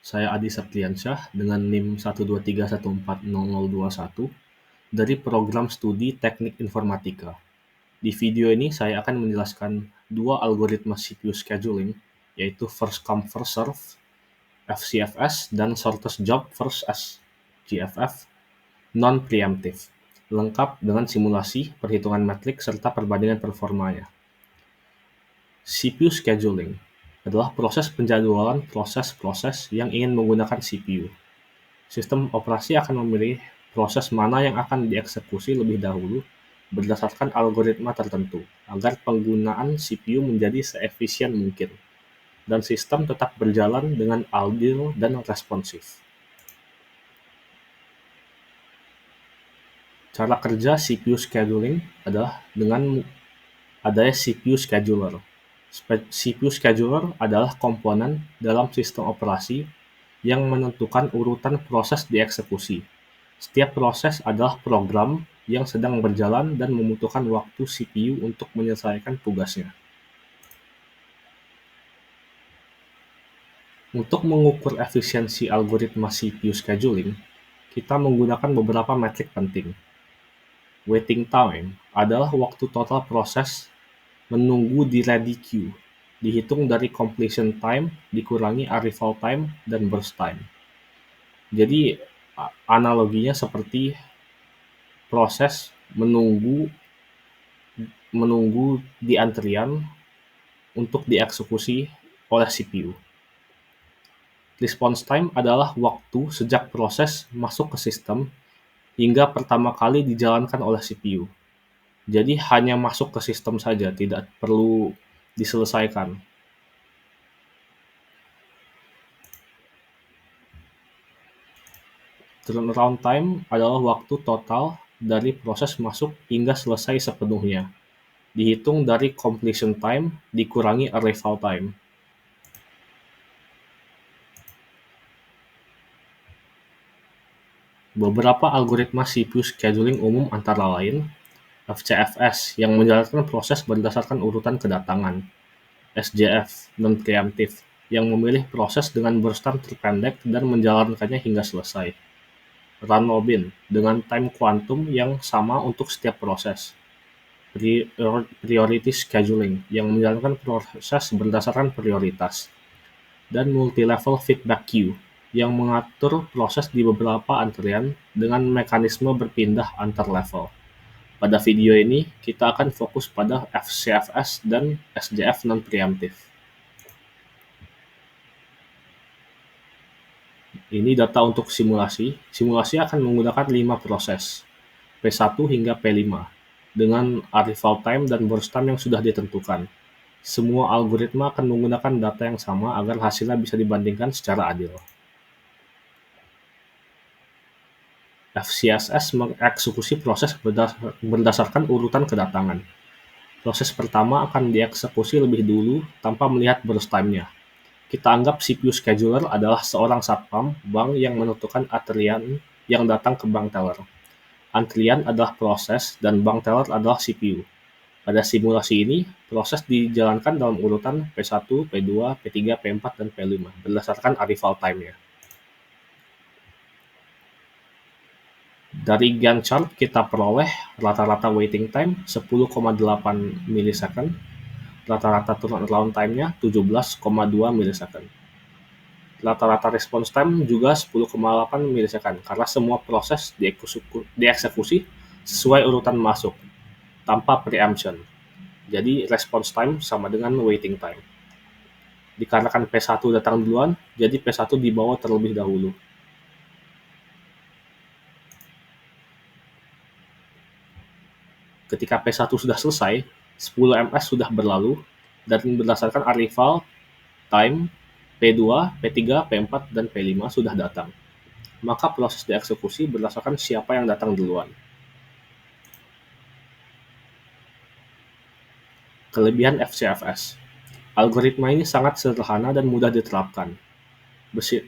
Saya Adi Septriansyah dengan NIM 123140021 dari program studi Teknik Informatika. Di video ini saya akan menjelaskan dua algoritma CPU scheduling, yaitu First Come First Serve (FCFS) dan Shortest Job First (SJFF) non-preemptive, lengkap dengan simulasi, perhitungan metrik, serta perbandingan performanya. CPU scheduling adalah proses penjadwalan proses-proses yang ingin menggunakan CPU. Sistem operasi akan memilih proses mana yang akan dieksekusi lebih dahulu berdasarkan algoritma tertentu, agar penggunaan CPU menjadi seefisien mungkin, dan sistem tetap berjalan dengan adil dan responsif. Cara kerja CPU scheduling adalah dengan adanya CPU scheduler. CPU scheduler adalah komponen dalam sistem operasi yang menentukan urutan proses dieksekusi. Setiap proses adalah program yang sedang berjalan dan membutuhkan waktu CPU untuk menyelesaikan tugasnya. Untuk mengukur efisiensi algoritma CPU scheduling, kita menggunakan beberapa metrik penting. Waiting time adalah waktu total proses menunggu di ready queue, dihitung dari completion time dikurangi arrival time dan burst time. Jadi analoginya seperti proses menunggu di antrian untuk dieksekusi oleh CPU. Response time adalah waktu sejak proses masuk ke sistem hingga pertama kali dijalankan oleh CPU. Jadi hanya masuk ke sistem saja, tidak perlu diselesaikan. Turnaround time adalah waktu total dari proses masuk hingga selesai sepenuhnya, dihitung dari completion time dikurangi arrival time. Beberapa algoritma CPU scheduling umum antara lain FCFS yang menjalankan proses berdasarkan urutan kedatangan, SJF non-preemptive yang memilih proses dengan burst time terpendek dan menjalankannya hingga selesai, Run Robin dengan time quantum yang sama untuk setiap proses, Priority Scheduling yang menjalankan proses berdasarkan prioritas, dan Multi-Level Feedback Queue yang mengatur proses di beberapa antrian dengan mekanisme berpindah antar level. Pada video ini, kita akan fokus pada FCFS dan SJF non-preemptive. Ini data untuk simulasi. Simulasi akan menggunakan 5 proses, P1 hingga P5, dengan arrival time dan burst time yang sudah ditentukan. Semua algoritma akan menggunakan data yang sama agar hasilnya bisa dibandingkan secara adil. FCFS mengeksekusi proses berdasarkan urutan kedatangan. Proses pertama akan dieksekusi lebih dulu tanpa melihat burst time-nya. Kita anggap CPU scheduler adalah seorang satpam bank yang menentukan antrian yang datang ke bank teller. Antrian adalah proses dan bank teller adalah CPU. Pada simulasi ini, proses dijalankan dalam urutan P1, P2, P3, P4, dan P5 berdasarkan arrival time-nya. Dari Gantt chart kita peroleh rata-rata waiting time 10,8 milisecond, rata-rata turnaround time-nya 17,2 milisecond. Rata-rata response time juga 10,8 milisecond karena semua proses dieksekusi sesuai urutan masuk, tanpa preemption. Jadi response time sama dengan waiting time. Dikarenakan P1 datang duluan, jadi P1 dibawa terlebih dahulu. Ketika P1 sudah selesai, 10 ms sudah berlalu, dan berdasarkan arrival time, P2, P3, P4, dan P5 sudah datang. Maka proses dieksekusi berdasarkan siapa yang datang duluan. Kelebihan FCFS. Algoritma ini sangat sederhana dan mudah diterapkan.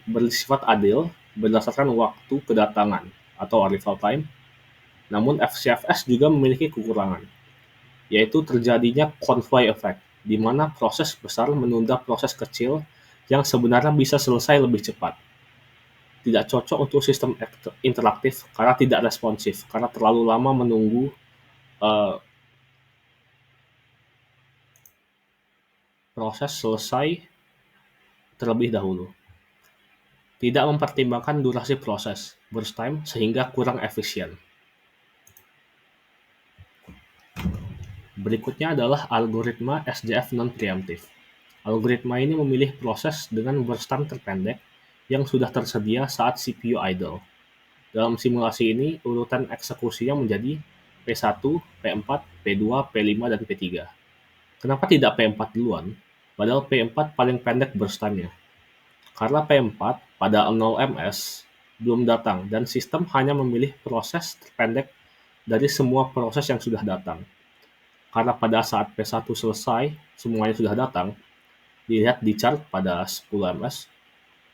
Bersifat adil berdasarkan waktu kedatangan atau arrival time. Namun FCFS juga memiliki kekurangan, yaitu terjadinya convoy effect, di mana proses besar menunda proses kecil yang sebenarnya bisa selesai lebih cepat. tidak cocok untuk sistem interaktif karena tidak responsif, karena terlalu lama menunggu proses selesai terlebih dahulu. Tidak mempertimbangkan durasi proses, burst time, sehingga kurang efisien. Berikutnya adalah algoritma SJF non-preemptive. Algoritma ini memilih proses dengan burst time terpendek yang sudah tersedia saat CPU idle. Dalam simulasi ini, urutan eksekusinya menjadi P1, P4, P2, P5, dan P3. Kenapa tidak P4 duluan? Padahal P4 paling pendek burst time-nya. Karena P4 pada 0ms belum datang dan sistem hanya memilih proses terpendek dari semua proses yang sudah datang. Karena pada saat P1 selesai, semuanya sudah datang, dilihat di chart pada 10ms,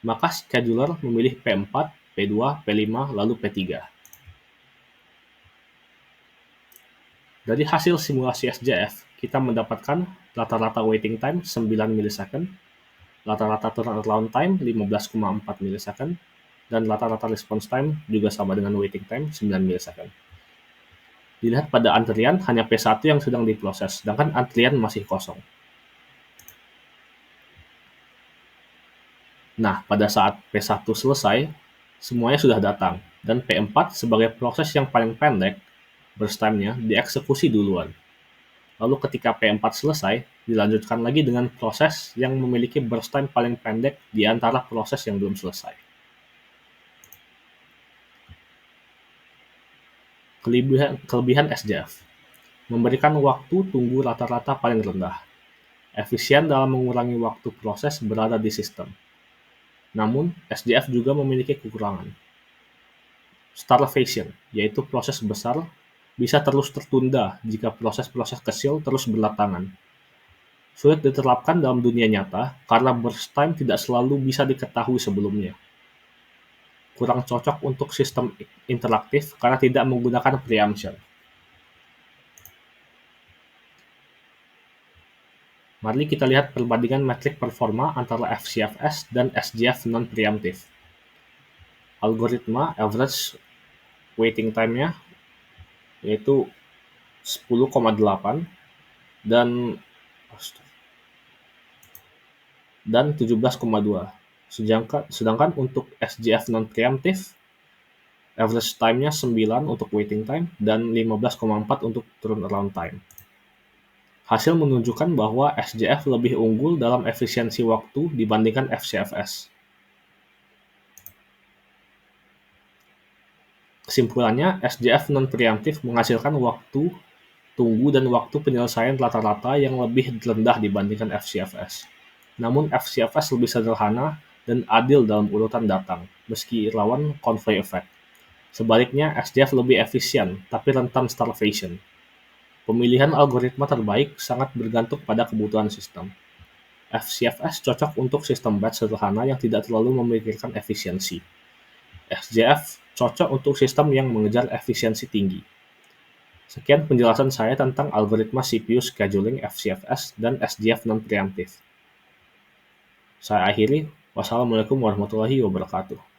maka scheduler memilih P4, P2, P5, lalu P3. Dari hasil simulasi SJF, kita mendapatkan rata-rata waiting time 9 milisecond, rata-rata turnaround time 15,4 milisecond, dan rata-rata response time juga sama dengan waiting time 9 milisecond. Dilihat pada antrian, hanya P1 yang sedang diproses, sedangkan antrian masih kosong. Nah, pada saat P1 selesai, semuanya sudah datang, dan P4 sebagai proses yang paling pendek, burst time-nya dieksekusi duluan. Lalu ketika P4 selesai, dilanjutkan lagi dengan proses yang memiliki burst time paling pendek di antara proses yang belum selesai. Kelebihan SJF memberikan waktu tunggu rata-rata paling rendah, efisien dalam mengurangi waktu proses berada di sistem. Namun, SJF juga memiliki kekurangan. Starvation, yaitu proses besar, bisa terus tertunda jika proses-proses kecil terus berdatangan. Sulit diterapkan dalam dunia nyata karena burst time tidak selalu bisa diketahui sebelumnya. Kurang cocok untuk sistem interaktif karena tidak menggunakan preemption. Mari kita lihat perbandingan metrik performa antara FCFS dan SJF non-preemptive. Algoritma average waiting time-nya yaitu 10,8 dan 17,2. Sedangkan untuk SJF non-preemptive, average time-nya 9 untuk waiting time dan 15,4 untuk turnaround time. Hasil menunjukkan bahwa SJF lebih unggul dalam efisiensi waktu dibandingkan FCFS. Kesimpulannya, SJF non-preemptive menghasilkan waktu tunggu dan waktu penyelesaian rata-rata yang lebih rendah dibandingkan FCFS. Namun FCFS lebih sederhana dan adil dalam urutan datang, meski rawan convoy effect. Sebaliknya, SJF lebih efisien, tapi rentan starvation. Pemilihan algoritma terbaik sangat bergantung pada kebutuhan sistem. FCFS cocok untuk sistem batch sederhana yang tidak terlalu memikirkan efisiensi. SJF cocok untuk sistem yang mengejar efisiensi tinggi. Sekian penjelasan saya tentang algoritma CPU scheduling FCFS dan SJF non-preemptive. Saya akhiri. Wassalamualaikum warahmatullahi wabarakatuh.